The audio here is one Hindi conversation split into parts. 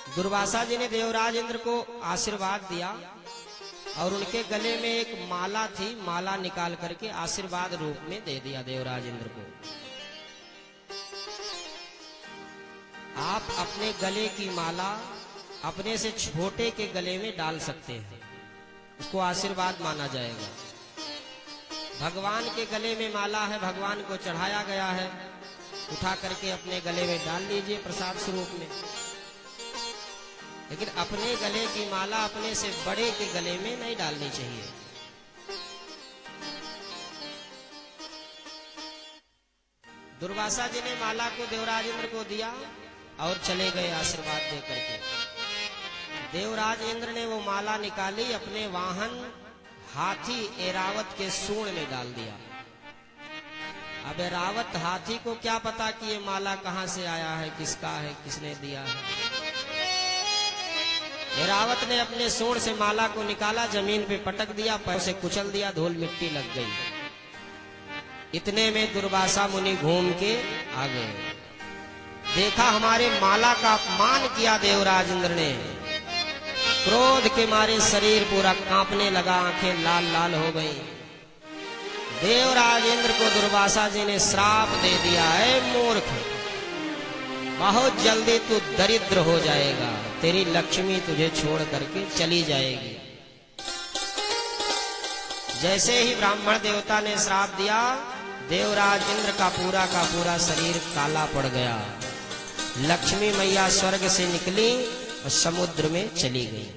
दुर्वासा जी ने देवराज इंद्र को आशीर्वाद दिया और उनके गले में एक माला थी, माला निकाल करके आशीर्वाद रूप में दे दिया देवराज इंद्र को। आप अपने गले की माला अपने से छोटे के गले में डाल सकते हैं, उसको आशीर्वाद माना जाएगा। भगवान के गले में माला है, भगवान को चढ़ाया गया है, उठा करके अपने गले में डाल लीजिए प्रसाद स्वरूप में। लेकिन अपने गले की माला अपने से बड़े के गले में नहीं डालनी चाहिए। दुर्वासा जी ने माला को देवराज इंद्र को दिया और चले गए आशीर्वाद दे करके। देवराज इंद्र ने वो माला निकाली, अपने वाहन हाथी एरावत के सूंड में डाल दिया। अब एरावत हाथी को क्या पता कि ये माला कहां से आया है, किसका है, किसने दिया है। एरावत ने अपने सूंड से माला को निकाला, जमीन पे पटक दिया, पैर से कुचल दिया, धूल मिट्टी लग गई। इतने में दुर्वासा मुनि घूम के आ गए। देखा हमारे माला का अपमान किया देवराज इंद्र ने। क्रोध के मारे शरीर पूरा कांपने लगा, आंखें लाल लाल हो गई। देवराज इंद्र को दुर्वासा जी ने श्राप दे दिया, है मूर्ख, बहुत जल्दी तू दरिद्र हो जाएगा, तेरी लक्ष्मी तुझे छोड़ करके चली जाएगी। जैसे ही ब्राह्मण देवता ने श्राप दिया, देवराज इंद्र का पूरा शरीर काला पड़ गया। लक्ष्मी मैया स्वर्ग से निकली और समुद्र में चली गई।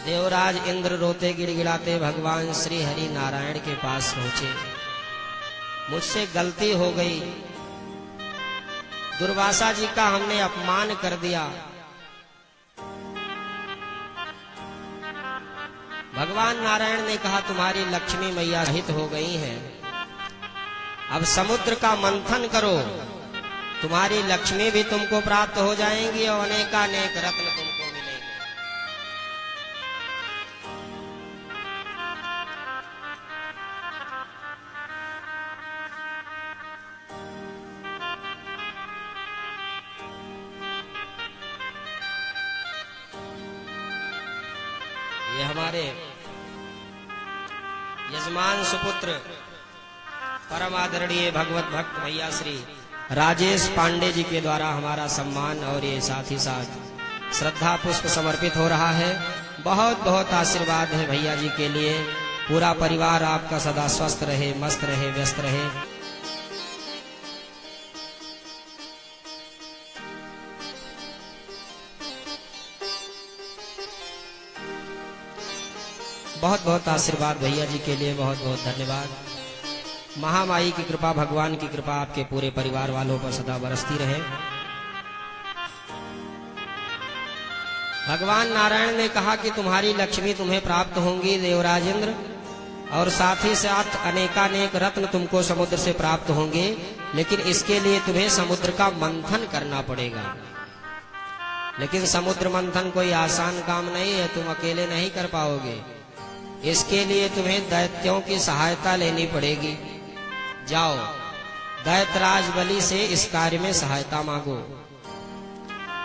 देवराज इंद्र रोते गिड़गिड़ाते भगवान श्री हरि नारायण के पास पहुंचे। मुझसे गलती हो गई, दुर्वासा जी का हमने अपमान कर दिया। भगवान नारायण ने कहा तुम्हारी लक्ष्मी मैया रहित हो गई हैं, अब समुद्र का मंथन करो, तुम्हारी लक्ष्मी भी तुमको प्राप्त हो जाएंगी और अनेकानेक रत्न तुमको मिलेंगे। ये हमारे यजमान सुपुत्र परम आदरणीय भगवत भक्त भैया श्री राजेश पांडे जी के द्वारा हमारा सम्मान और ये साथ ही साथ श्रद्धा पुष्प समर्पित हो रहा है। बहुत बहुत आशीर्वाद है भैया जी के लिए। पूरा परिवार आपका सदा स्वस्थ रहे, मस्त रहे, व्यस्त रहे। बहुत बहुत आशीर्वाद भैया जी के लिए, बहुत बहुत धन्यवाद। महामाई की कृपा, भगवान की कृपा आपके पूरे परिवार वालों पर सदा बरसती रहे। भगवान नारायण ने कहा कि तुम्हारी लक्ष्मी तुम्हें प्राप्त होंगी देवराज इंद्र, और साथ ही साथ अनेकानेक रत्न तुमको समुद्र से प्राप्त होंगे, लेकिन इसके लिए तुम्हें समुद्र का मंथन करना पड़ेगा। लेकिन समुद्र मंथन कोई आसान काम नहीं है, तुम अकेले नहीं कर पाओगे। इसके लिए तुम्हें दैत्यों की सहायता लेनी पड़ेगी। जाओ दैत्यराज बलि से इस कार्य में सहायता मांगो।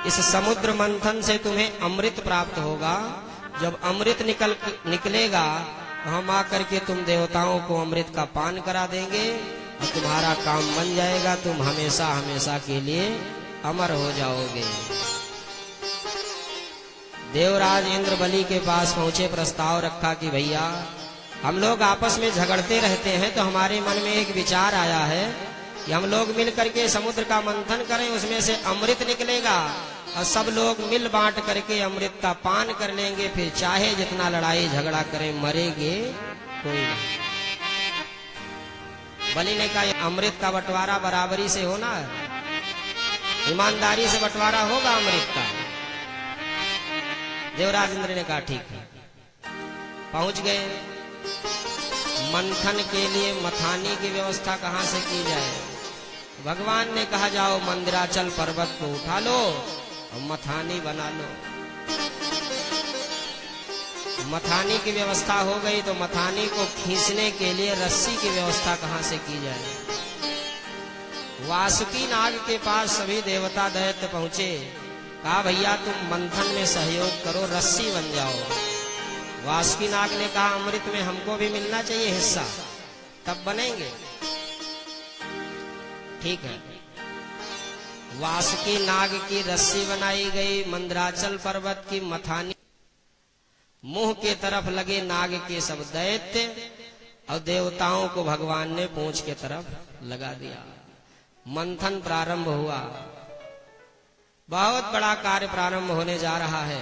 इस समुद्र मंथन से तुम्हें अमृत प्राप्त होगा। जब अमृत निकलेगा तो हम आकर के तुम देवताओं को अमृत का पान करा देंगे और तुम्हारा काम बन जाएगा, तुम हमेशा हमेशा के लिए अमर हो जाओगे। देवराज इंद्र बलि के पास पहुंचे, प्रस्ताव रखा कि भैया हम लोग आपस में झगड़ते रहते हैं, तो हमारे मन में एक विचार आया है कि हम लोग मिल करके समुद्र का मंथन करें, उसमें से अमृत निकलेगा और सब लोग मिल बांट करके अमृत का पान कर लेंगे। फिर चाहे जितना लड़ाई झगड़ा करें, मरेंगे कोई नहीं। बलि ने कहा अमृत का बंटवारा बराबरी से होना है, ईमानदारी से बंटवारा होगा अमृत का। देवराज इंद्र ने कहा ठीक है। पहुंच गए। मंथन के लिए मथानी की व्यवस्था कहां से की जाए? भगवान ने कहा जाओ मंदिराचल पर्वत को उठा लो और मथानी बना लो। मथानी की व्यवस्था हो गई, तो मथानी को खींचने के लिए रस्सी की व्यवस्था कहां से की जाए? वासुकी नाग के पास सभी देवता दैत्य पहुंचे। कहा भैया तुम मंथन में सहयोग करो, रस्सी बन जाओ। वासुकी नाग ने कहा अमृत में हमको भी मिलना चाहिए हिस्सा, तब बनेंगे। ठीक है, वासुकी नाग की रस्सी बनाई गई। मंदराचल पर्वत की मथानी मुंह के तरफ लगे नाग के सब दैत्य, और देवताओं को भगवान ने पूंछ के तरफ लगा दिया। मंथन प्रारंभ हुआ। बहुत बड़ा कार्य प्रारंभ होने जा रहा है।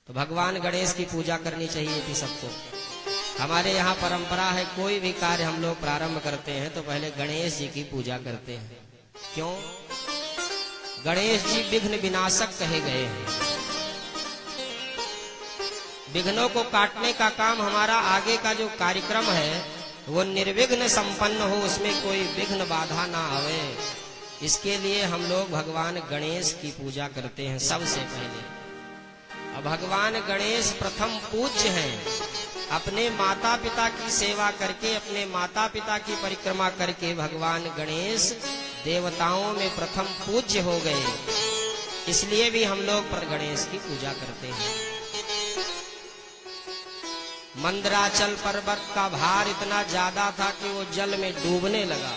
तो भगवान गणेश की पूजा करनी चाहिए थी सबको। हमारे यहाँ परंपरा है, कोई भी कार्य हम लोग प्रारंभ करते हैं तो पहले गणेश जी की पूजा करते हैं। क्यों? गणेश जी विघ्न विनाशक कहे गए हैं। विघ्नों को काटने का काम हमारा आगे का जो कार्यक्रम है वो निर्विघ्न संपन्न हो, उसमें कोई विघ्न बाधा ना आवे। इसके लिए हम लोग भगवान गणेश की पूजा करते हैं सबसे पहले। अब भगवान गणेश प्रथम पूज्य हैं। अपने माता पिता की सेवा करके, अपने माता पिता की परिक्रमा करके भगवान गणेश देवताओं में प्रथम पूज्य हो गए। इसलिए भी हम लोग गणेश की पूजा करते हैं। मंदराचल पर्वत का भार इतना ज्यादा था कि वो जल में डूबने लगा।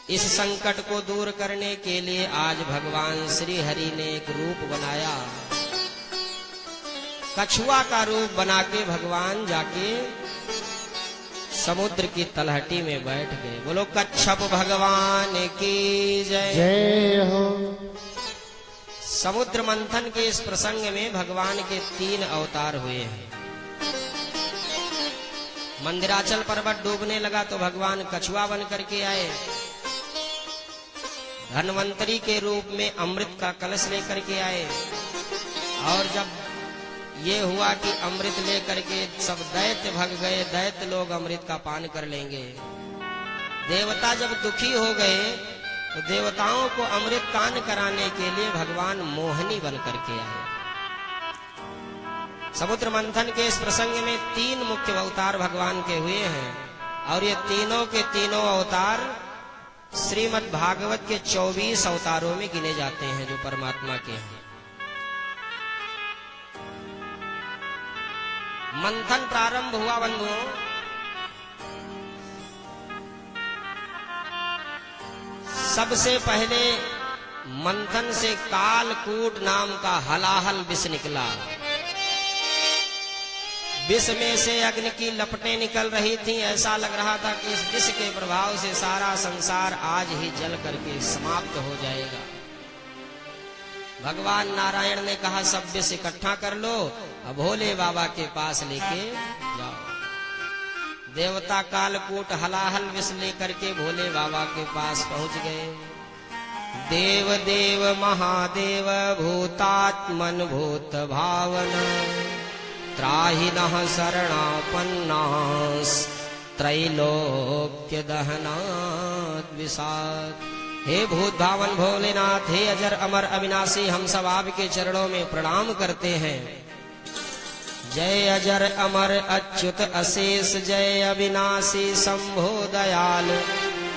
इस संकट को दूर करने के लिए आज भगवान श्री हरि ने एक रूप बनाया। कछुआ का रूप बना के भगवान जाके समुद्र की तलहटी में बैठ गए। बोलो कच्छप भगवान की जय जय हो। समुद्र मंथन के इस प्रसंग में भगवान के 3 अवतार हुए हैं। मंदिराचल पर्वत डूबने लगा तो भगवान कछुआ बन करके आए। धन्वंतरी के रूप में अमृत का कलश लेकर के आए। और जब ये हुआ कि अमृत लेकर के सब दैत्य भग गए, दैत्य लोग अमृत का पान कर लेंगे। देवता जब दुखी हो गए तो देवताओं को अमृत पान कराने के लिए भगवान मोहिनी बन करके आए। समुद्र मंथन के इस प्रसंग में 3 मुख्य अवतार भगवान के हुए हैं। और ये तीनों के तीनों अवतार श्रीमद् भागवत के 24 अवतारों में गिने जाते हैं जो परमात्मा के हैं। मंथन प्रारंभ हुआ बंधुओं। सबसे पहले मंथन से कालकूट नाम का हलाहल विष निकला। विष में से अग्नि की लपटें निकल रही थीं। ऐसा लग रहा था कि इस विष के प्रभाव से सारा संसार आज ही जल करके समाप्त हो जाएगा। भगवान नारायण ने कहा सब विष इकट्ठा कर लो, अब भोले बाबा के पास लेके जाओ। देवता कालकूट हलाहल विष लेकर के भोले बाबा के पास पहुंच गए। देव देव महादेव भूतात्मन भूत भावन त्राहिनः शरणापन्नास त्रैलोक्य दहनात् विषाद। हे भूत भावन भोलेनाथ, हे अजर अमर अविनाशी, हम सब आपके चरणों में प्रणाम करते हैं। जय अजर अमर अच्युत अशेष, जय अविनाशी शंभो दयाल,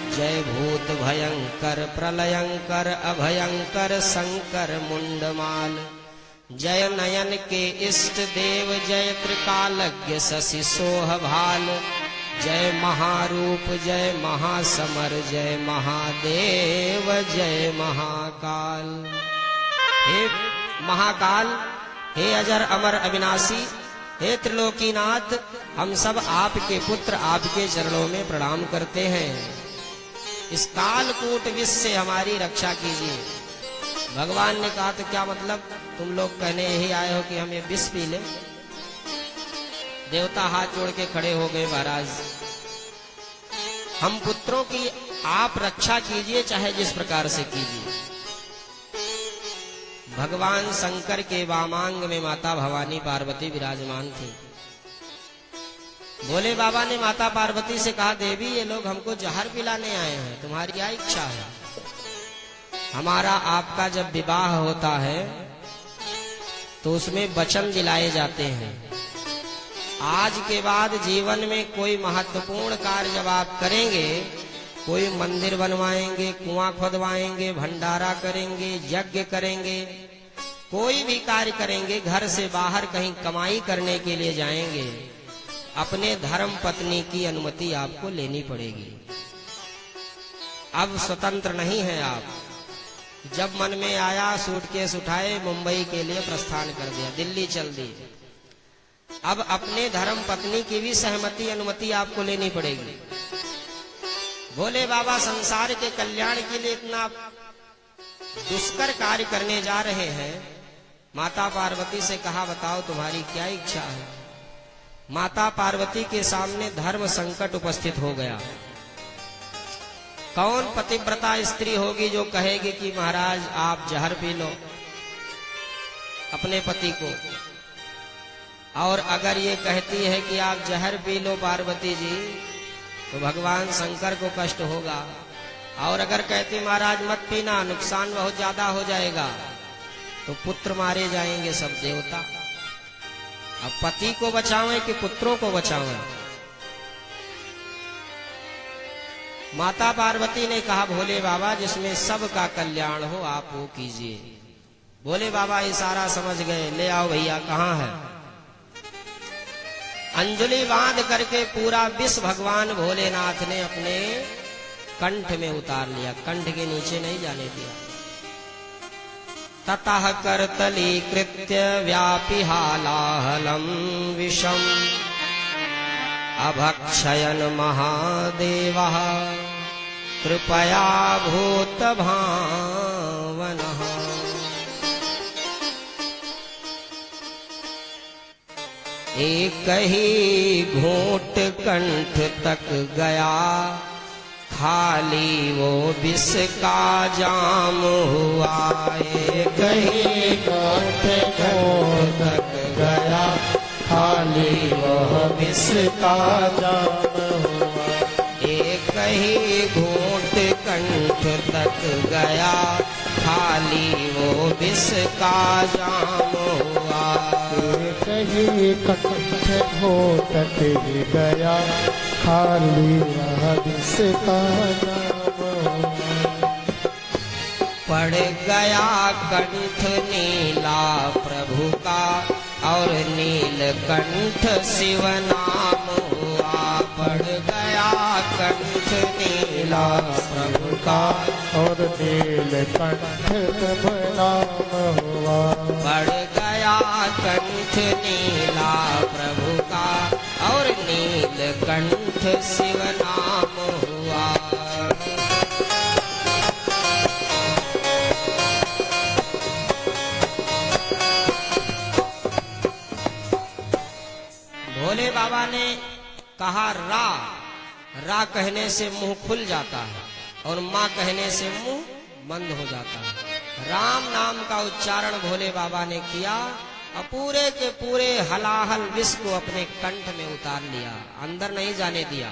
जय भूत भयंकर प्रलयंकर अभयंकर शंकर मुंडमाल। जय नयन के इष्ट देव, जय त्रिकालज्ञ शशि सोह भाल, जय महारूप जय महासमर, जय महादेव जय महाकाल। हे महाकाल, हे अजर अमर अविनाशी, हे त्रिलोकीनाथ, हम सब आपके पुत्र आपके चरणों में प्रणाम करते हैं। इस कालकूट विष से हमारी रक्षा कीजिए। भगवान ने कहा तो क्या मतलब, तुम लोग कहने यही आए हो कि हम ये विष पी लें? देवता हाथ जोड़ के खड़े हो गए, महाराज हम पुत्रों की आप रक्षा कीजिए, चाहे जिस प्रकार से कीजिए। भगवान शंकर के वामांग में माता भवानी पार्वती विराजमान थी। भोले बाबा ने माता पार्वती से कहा, देवी ये लोग हमको जहर पिलाने आए हैं, तुम्हारी क्या इच्छा है? हमारा आपका जब विवाह होता है तो उसमें वचन दिलाए जाते हैं। आज के बाद जीवन में कोई महत्वपूर्ण कार्य जब आप करेंगे कोई मंदिर बनवाएंगे, कुआं खोदवाएंगे, भंडारा करेंगे, यज्ञ करेंगे, कोई भी कार्य करेंगे, घर से बाहर कहीं कमाई करने के लिए जाएंगे, अपने धर्म पत्नी की अनुमति आपको लेनी पड़ेगी। अब स्वतंत्र नहीं है आप। जब मन में आया सूटकेस उठाए, मुंबई के लिए प्रस्थान कर दिया, दिल्ली चल दी। अब अपने धर्म पत्नी की भी सहमति अनुमति आपको लेनी पड़ेगी। भोले बाबा संसार के कल्याण के लिए इतना दुष्कर कार्य करने जा रहे हैं। माता पार्वती से कहा, बताओ तुम्हारी क्या इच्छा है। माता पार्वती के सामने धर्म संकट उपस्थित हो गया। कौन पतिव्रता स्त्री होगी जो कहेगी कि महाराज आप जहर पी लो अपने पति को, और अगर ये कहती है कि आप जहर पी लो पार्वती जी, तो भगवान शंकर को कष्ट होगा। और अगर कहती महाराज मत पीना, नुकसान बहुत ज्यादा हो जाएगा, तो पुत्र मारे जाएंगे सब देवता। अब पति को बचावें कि पुत्रों को बचावें। माता पार्वती ने कहा, भोले बाबा जिसमें सबका कल्याण हो आप वो कीजिए। भोले बाबा इशारा समझ गए, ले आओ भैया, कहाँ है। अंजलि बांध करके पूरा विष भगवान भोलेनाथ ने अपने कंठ में उतार लिया, कंठ के नीचे नहीं जाने दिया। ततः करतलीकृत्य व्यापि हालाहलम विषम अभक्षयन महादेवः कृपया भूत भावनः। एक ही घूंट कंठ तक गया, खाली वो विष का जाम हुआ। एक ही घूंट तक गया, खाली वह विष का जाम हुआ। एक ही घूंट कंठ तक गया, खाली वो विष का जाम हुआ। एक ही कंठ घूंट गया, खाली वह विष का जाम हुआ। पड़ गया कंठ नीला प्रभु का, और नीलकंठ शिव नाम हुआ। पड़ गया कंठ नीला प्रभु का, और नीलकंठ शिव नाम हुआ। पड़ गया कंठ नीला प्रभु का, और नीलकंठ शिव नाम हुआ। भोले बाबा ने कहा रा, रा कहने से मुंह खुल जाता है, और माँ कहने से मुंह बंद हो जाता है। राम नाम का उच्चारण भोले बाबा ने किया, और पूरे के पूरे हलाहल विष को अपने कंठ में उतार लिया, अंदर नहीं जाने दिया।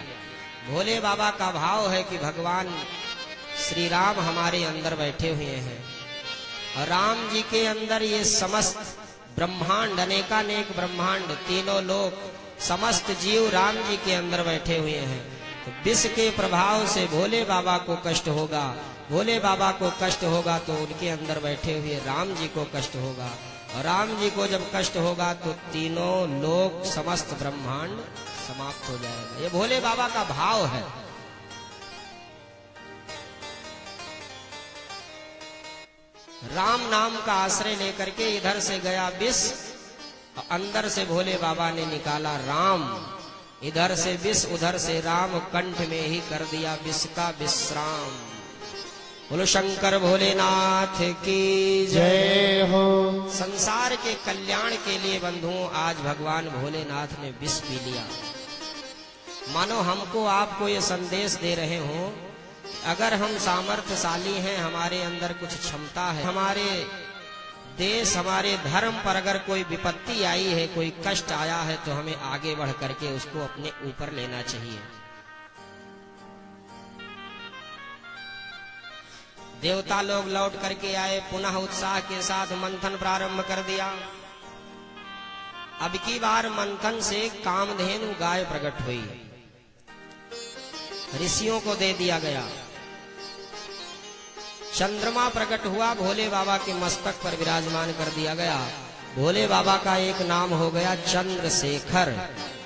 भोले बाबा का भाव है कि भगवान श्री राम हमारे अंदर बैठे हुए हैं, और राम जी के अंदर ये समस्त ब्रह्मांड, अनेकानेक ब्रह्मांड, तीनों लोक, समस्त जीव राम जी के अंदर बैठे हुए हैं। तो विष के प्रभाव से भोले बाबा को कष्ट होगा, भोले बाबा को कष्ट होगा तो उनके अंदर बैठे हुए राम जी को कष्ट होगा, और राम जी को जब कष्ट होगा तो तीनों लोक, समस्त ब्रह्मांड समाप्त हो जाएगा। ये भोले बाबा का भाव है। राम नाम का आश्रय लेकर के इधर से गया विष, अंदर से भोले बाबा ने निकाला राम। इधर से विष, उधर से राम, कंठ में ही कर दिया विष का विश्राम। बोलो शंकर भोलेनाथ की जय हो। संसार के कल्याण के लिए बंधुओं आज भगवान भोलेनाथ ने विष पी लिया। मानो हमको आपको ये संदेश दे रहे हो, अगर हम सामर्थ्यशाली हैं, हमारे अंदर कुछ क्षमता है, हमारे देश, हमारे धर्म पर अगर कोई विपत्ति आई है, कोई कष्ट आया है, तो हमें आगे बढ़ करके उसको अपने ऊपर लेना चाहिए। देवता लोग लौट करके आए, पुनः उत्साह के साथ मंथन प्रारंभ कर दिया। अब की बार मंथन से कामधेनु गाय प्रकट हुई। ऋषियों को दे दिया गया। चंद्रमा प्रकट हुआ, भोले बाबा के मस्तक पर विराजमान कर दिया गया। भोले बाबा का एक नाम हो गया चंद्रशेखर।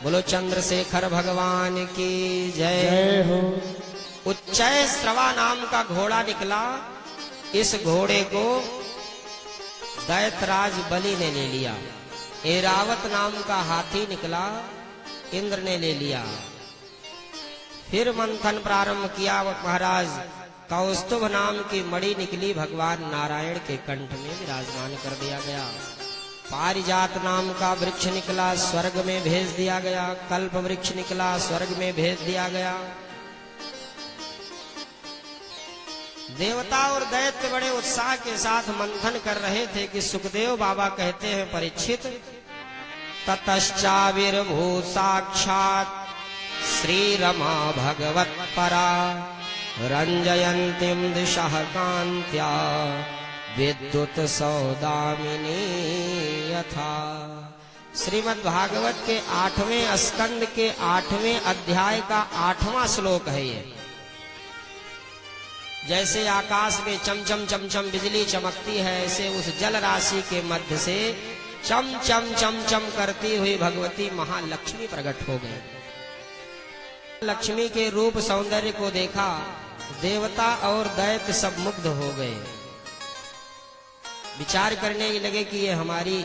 बोलो चंद्रशेखर भगवान की जय। जय हो। उच्चय श्रवा नाम का घोड़ा निकला। इस घोड़े को दैतराज बलि ने ले लिया। ऐरावत नाम का हाथी निकला, इंद्र ने ले लिया। फिर मंथन प्रारंभ किया। महाराज कौस्तुभ नाम की मणि निकली, भगवान नारायण के कंठ में विराजमान कर दिया गया। पारिजात नाम का वृक्ष निकला, स्वर्ग में भेज दिया गया। कल्प वृक्ष निकला, स्वर्ग में भेज दिया गया। देवता और दैत्य बड़े उत्साह के साथ मंथन कर रहे थे कि सुखदेव बाबा कहते हैं, परीक्षित ततश्चाविर्भू साक्षात् श्री रमा भगवत परा रंजयन्तीं दिशः कान्त्या विद्युत सौदामिनी यथा। श्रीमद् भागवत के 8वें स्कंद के 8वें अध्याय का 8वां श्लोक है ये। जैसे आकाश में चमचम चमचम बिजली चमकती है, ऐसे उस जल राशि के मध्य से चम चम चम चम करती हुई भगवती महालक्ष्मी प्रकट हो गई। लक्ष्मी के रूप सौंदर्य को देखा, देवता और दैत्य सब मुग्ध हो गए। विचार करने लगे कि ये हमारी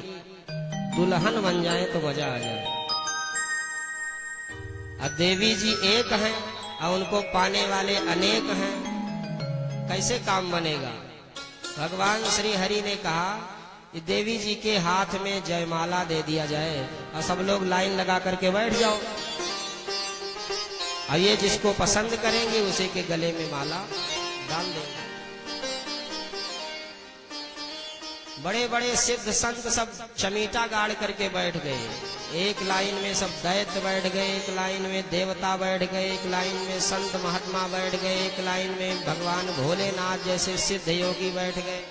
दुल्हन बन जाए तो मजा आ जाए। अब देवी जी एक हैं और उनको पाने वाले अनेक हैं, कैसे काम बनेगा। भगवान श्री हरि ने कहा कि देवी जी के हाथ में जयमाला दे दिया जाए और सब लोग लाइन लगा करके बैठ जाओ। अब ये जिसको पसंद करेंगे उसी के गले में माला डाल देंगे। बड़े बड़े सिद्ध संत सब चमीटा गाड़ करके बैठ गए। एक लाइन में सब दैत्य बैठ गए, एक लाइन में देवता बैठ गए, एक लाइन में संत महात्मा बैठ गए, एक लाइन में भगवान भोलेनाथ जैसे सिद्ध योगी बैठ गए।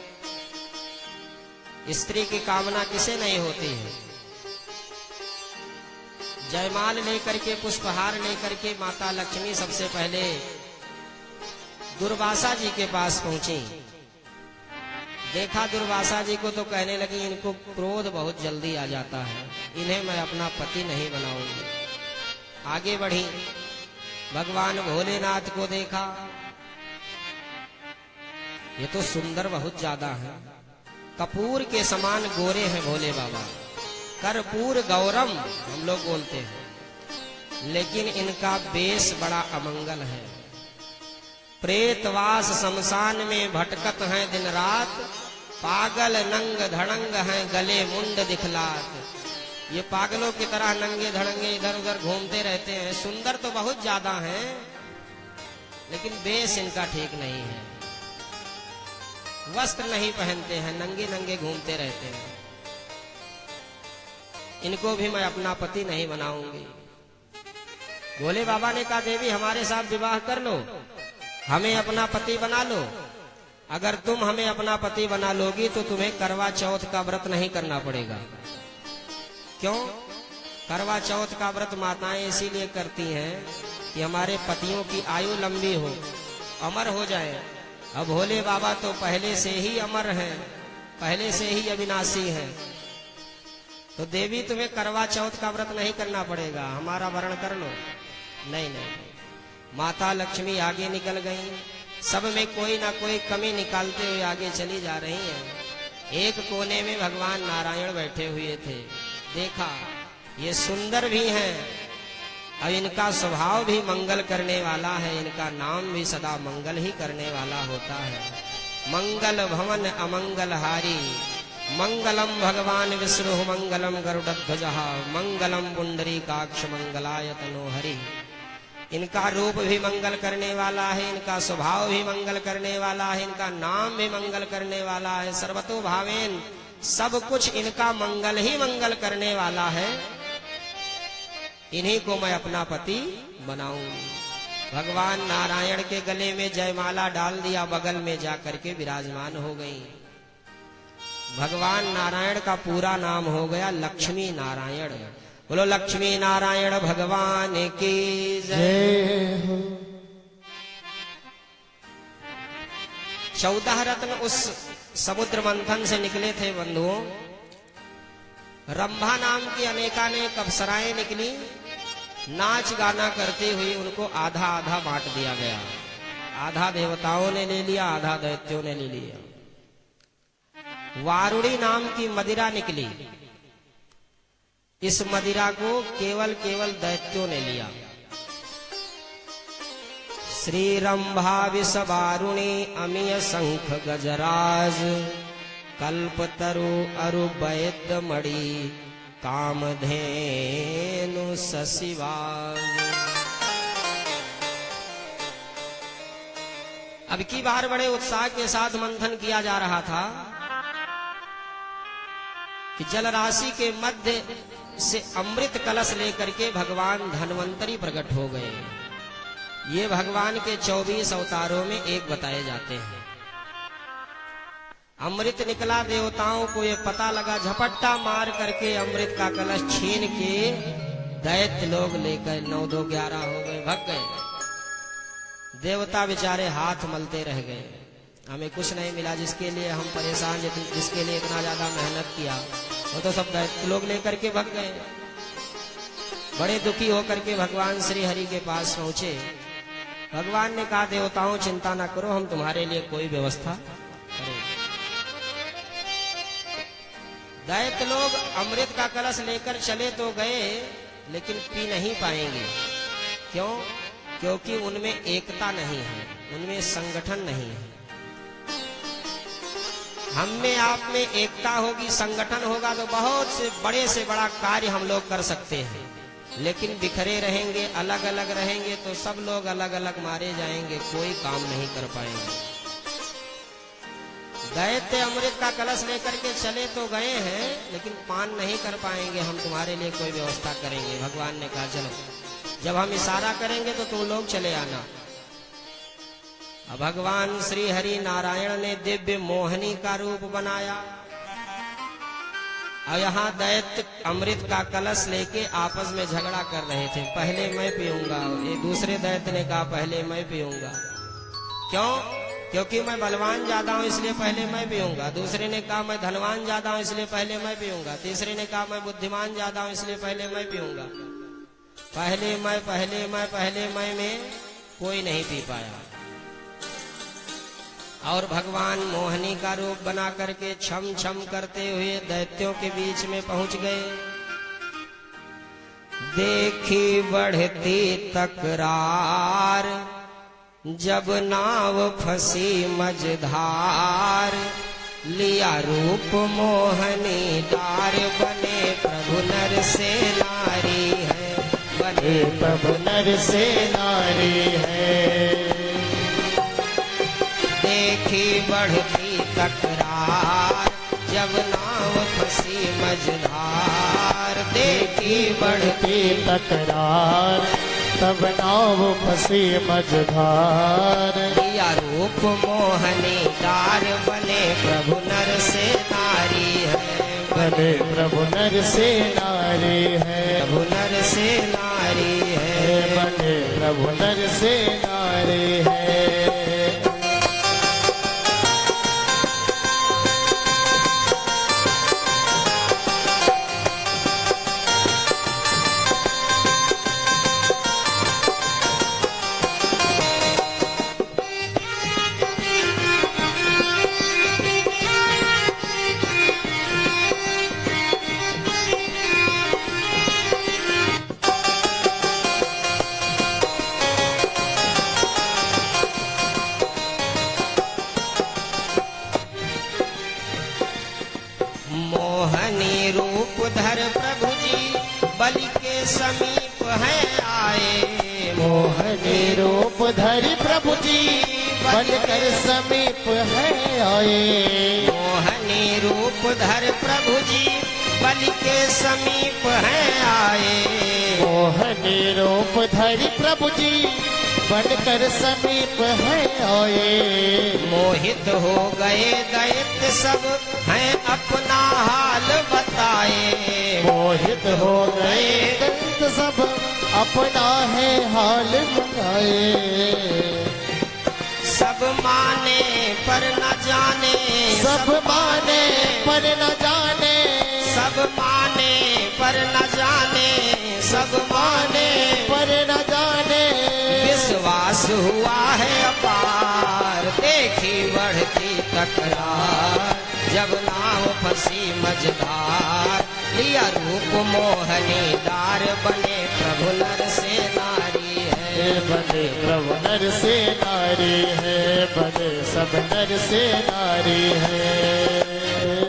स्त्री की कामना किसे नहीं होती है। जयमाल लेकर के, पुष्पहार लेकर के माता लक्ष्मी सबसे पहले दुर्वासा जी के पास पहुंची। देखा दुर्वासा जी को तो कहने लगी, इनको क्रोध बहुत जल्दी आ जाता है, इन्हें मैं अपना पति नहीं बनाऊंगी। आगे बढ़ी, भगवान भोलेनाथ को देखा, ये तो सुंदर बहुत ज्यादा है, कपूर के समान गोरे हैं भोले बाबा, कर्पूर गौरम हम लोग बोलते हैं, लेकिन इनका बेश बड़ा अमंगल है। प्रेतवास शमशान में भटकत हैं दिन रात, पागल नंग धड़ंग हैं गले मुंड दिखलात। ये पागलों की तरह नंगे धड़ंगे इधर उधर घूमते रहते हैं। सुंदर तो बहुत ज्यादा हैं, लेकिन बेश इनका ठीक नहीं है। वस्त्र नहीं पहनते हैं, नंगे नंगे घूमते रहते हैं। इनको भी मैं अपना पति नहीं बनाऊंगी। भोले बाबा ने कहा, देवी हमारे साथ विवाह कर लो, हमें अपना पति बना लो। अगर तुम हमें अपना पति बना लोगी तो तुम्हें करवा चौथ का व्रत नहीं करना पड़ेगा। क्यों? करवा चौथ का व्रत माताएं इसीलिए करती हैं कि हमारे पतियों की आयु लंबी हो, अमर हो जाए। अब भोले बाबा तो पहले से ही अमर हैं, पहले से ही अविनाशी हैं। तो देवी तुम्हें करवा चौथ का व्रत नहीं करना पड़ेगा, हमारा वर्ण कर लो। नहीं नहीं, माता लक्ष्मी आगे निकल गई, सब में कोई ना कोई कमी निकालते हुए आगे चली जा रही हैं। एक कोने में भगवान नारायण बैठे हुए थे। देखा ये सुंदर भी हैं और इनका स्वभाव भी मंगल करने वाला है, इनका नाम भी सदा मंगल ही करने वाला होता है। मंगल भवन अमंगल हारी, मंगलम भगवान विष्णु मंगलम गरुड़ध्वजः, मंगलम पुंडरीकाक्ष मंगलाय तनोहरि। इनका रूप भी मंगल करने वाला है, इनका स्वभाव भी मंगल करने वाला है, इनका नाम भी मंगल करने वाला है। सर्वतो भावेन, सब कुछ इनका मंगल ही मंगल करने वाला है। इन्हीं को मैं अपना पति बनाऊंगी। भगवान नारायण के गले में जयमाला डाल दिया, बगल में जाकर के विराजमान हो गई। भगवान नारायण का पूरा नाम हो गया लक्ष्मी नारायण। बोलो लक्ष्मी नारायण भगवान की जय हो। 14 रत्न उस समुद्र मंथन से निकले थे बंधुओं। रंभा नाम की अनेकानेक अप्सराएं निकली, नाच गाना करते हुए उनको आधा आधा बांट दिया गया। आधा देवताओं ने ले लिया, आधा दैत्यों ने ले लिया। वारुणी नाम की मदिरा निकली, इस मदिरा को केवल दैत्यों ने लिया। श्री रंभा विष वारुणी अमीय शंख गजराज, कल्पतरु अरु वैद्य मणि कामधेनु शशिवाज। अब की बार बड़े उत्साह के साथ मंथन किया जा रहा था कि जल राशि के मध्य से अमृत कलश लेकर के भगवान धन्वंतरी प्रकट हो गए। ये भगवान के 24 अवतारों में एक बताए जाते हैं। अमृत निकला, देवताओं को ये पता लगा, झपट्टा मार करके अमृत का कलश छीन के दैत्य लोग लेकर 9 2 11 हो गए, भग गए। देवता बेचारे हाथ मलते रह गए, हमें कुछ नहीं मिला, जिसके लिए हम परेशान, जिसके लिए इतना ज्यादा मेहनत किया, वो तो सब दैत्य लोग लेकर के भग गए। बड़े दुखी होकर के भगवान श्री हरि के पास पहुंचे। भगवान ने कहा, देवताओं चिंता ना करो, हम तुम्हारे लिए कोई व्यवस्था करेंगे। दैत्य लोग अमृत का कलश लेकर चले तो गए, लेकिन पी नहीं पाएंगे। क्यों? क्योंकि उनमें एकता नहीं है, उनमें संगठन नहीं है। हम में आप में एकता होगी, संगठन होगा तो बहुत से बड़ा कार्य हम लोग कर सकते हैं। लेकिन बिखरे रहेंगे, अलग अलग रहेंगे तो सब लोग अलग अलग मारे जाएंगे, कोई काम नहीं कर पाएंगे। दैत्य अमृत का कलश लेकर के चले तो गए हैं, लेकिन पान नहीं कर पाएंगे, हम तुम्हारे लिए कोई व्यवस्था करेंगे। भगवान ने कहा चलो, जब हम इशारा करेंगे तो तुम लोग चले आना। अब भगवान श्री हरि नारायण ने दिव्य मोहिनी का रूप बनाया और यहाँ दैत्य अमृत का कलश लेके आपस में झगड़ा कर रहे थे। पहले मैं पीऊंगा, ये दूसरे दैत्य ने कहा पहले मैं पीऊंगा। क्यों? क्योंकि मैं बलवान ज्यादा हूं इसलिए पहले मैं पीऊंगा। दूसरे ने कहा मैं धनवान ज्यादा हूं इसलिए पहले मैं पीऊंगा। तीसरे ने कहा मैं बुद्धिमान ज्यादा हूं इसलिए पहले मैं पीऊंगा। पहले मैं में कोई नहीं पी पाया। और भगवान मोहिनी का रूप बना करके छम छम करते हुए दैत्यों के बीच में पहुंच गए। देखी बढ़ती तकरार, जब नाव फंसी मझधार, लिया रूप मोहिनी डार, बने प्रभु नर से नारी है, बने प्रभु नर से नारी है। देखी बढ़ती तकरार, जब नाव फंसी मझधार, देखी बढ़ती तकरार, तब नाव फंसी मझधार, लिया रूप मोहिनी डार, बने प्रभु नर से नारी है, बने प्रभु नर से नारी है, प्रभु नर से नारी है, बने प्रभु नर से नारी है। मोहनी रूप धर प्रभु जी, बलि के समीप है आए। मोहनी रूप धरि प्रभु जी, बल कर समीप है आए। मोहनी रूप धर प्रभु जी, बलि के समीप है आए। मोहनी रूप धरि प्रभु जी, बनकर समीप है आए। मोहित हो गए दैत्य सब, हैं अपना हाल बताए। मोहित हो गए दैत्य सब, अपना है हाल बताए। सब माने पर न जाने, सब माने पर न जाने, सब माने पर न जाने, सब माने पर न जाने। विश्वास हुआ है अपार, देखी बढ़ती तकरार, जब नाव फंसी मझधार, लिया रूप मोहनी दार, बने प्रभु नर से नारी है। बने प्रभु नर से नारी है, बने सब नर से नारी है।